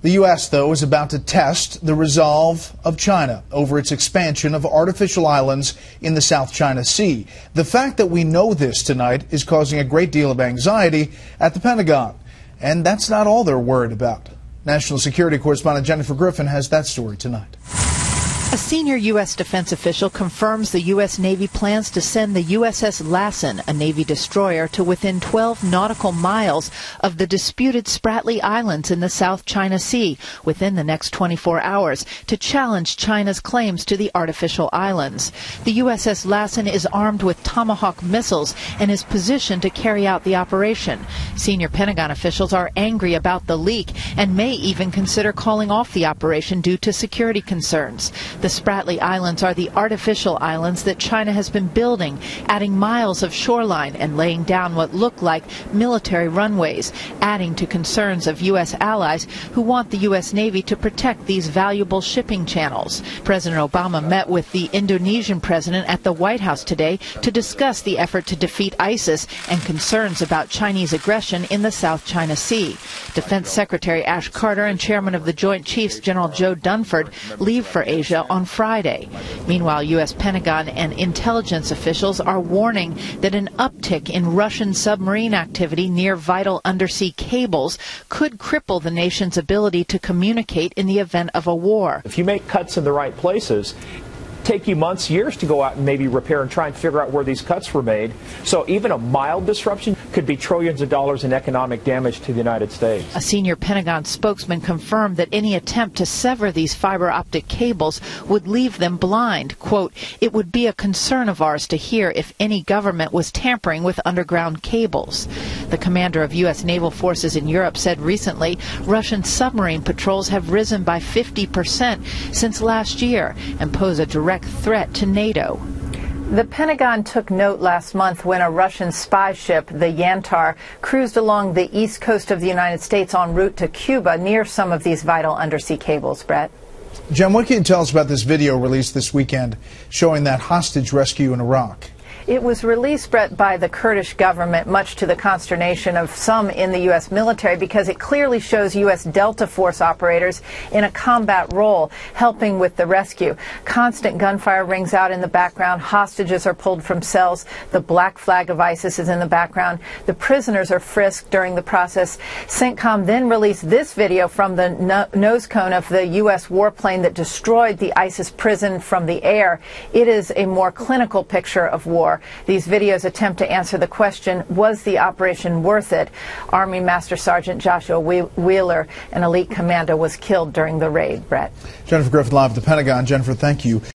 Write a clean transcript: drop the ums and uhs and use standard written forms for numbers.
The U.S., though, is about to test the resolve of China over its expansion of artificial islands in the South China Sea. The fact that we know this tonight is causing a great deal of anxiety at the Pentagon. And that's not all they're worried about. National Security Correspondent Jennifer Griffin has that story tonight. A senior U.S. defense official confirms the U.S. Navy plans to send the USS Lassen, a Navy destroyer, to within 12 nautical miles of the disputed Spratly Islands in the South China Sea within the next 24 hours to challenge China's claims to the artificial islands. The USS Lassen is armed with Tomahawk missiles and is positioned to carry out the operation. Senior Pentagon officials are angry about the leak and may even consider calling off the operation due to security concerns. The Spratly Islands are the artificial islands that China has been building, adding miles of shoreline and laying down what look like military runways, adding to concerns of U.S. allies who want the U.S. Navy to protect these valuable shipping channels. President Obama met with the Indonesian president at the White House today to discuss the effort to defeat ISIS and concerns about Chinese aggression in the South China Sea. Defense Secretary Ash Carter and Chairman of the Joint Chiefs General Joe Dunford leave for Asia on Friday. Meanwhile, U.S. Pentagon and intelligence officials are warning that an uptick in Russian submarine activity near vital undersea cables could cripple the nation's ability to communicate in the event of a war. If you make cuts in the right places, take you months, years to go out and maybe repair and try and figure out where these cuts were made. So even a mild disruption could be trillions of dollars in economic damage to the United States. A senior Pentagon spokesman confirmed that any attempt to sever these fiber optic cables would leave them blind. Quote, "It would be a concern of ours to hear if any government was tampering with underground cables." The commander of U.S. naval forces in Europe said recently Russian submarine patrols have risen by 50% since last year and pose a direct threat to NATO. The Pentagon took note last month when a Russian spy ship, the Yantar, cruised along the east coast of the United States en route to Cuba near some of these vital undersea cables. Bret? Jen, what can you tell us about this video released this weekend showing that hostage rescue in Iraq? It was released, Bret, by the Kurdish government, much to the consternation of some in the U.S. military, because it clearly shows U.S. Delta Force operators in a combat role, helping with the rescue. Constant gunfire rings out in the background. Hostages are pulled from cells. The black flag of ISIS is in the background. The prisoners are frisked during the process. CENTCOM then released this video from the nose cone of the U.S. warplane that destroyed the ISIS prison from the air. It is a more clinical picture of war. These videos attempt to answer the question, was the operation worth it? Army Master Sergeant Joshua Wheeler, an elite commando, was killed during the raid. Bret? Jennifer Griffin live at the Pentagon. Jennifer, thank you.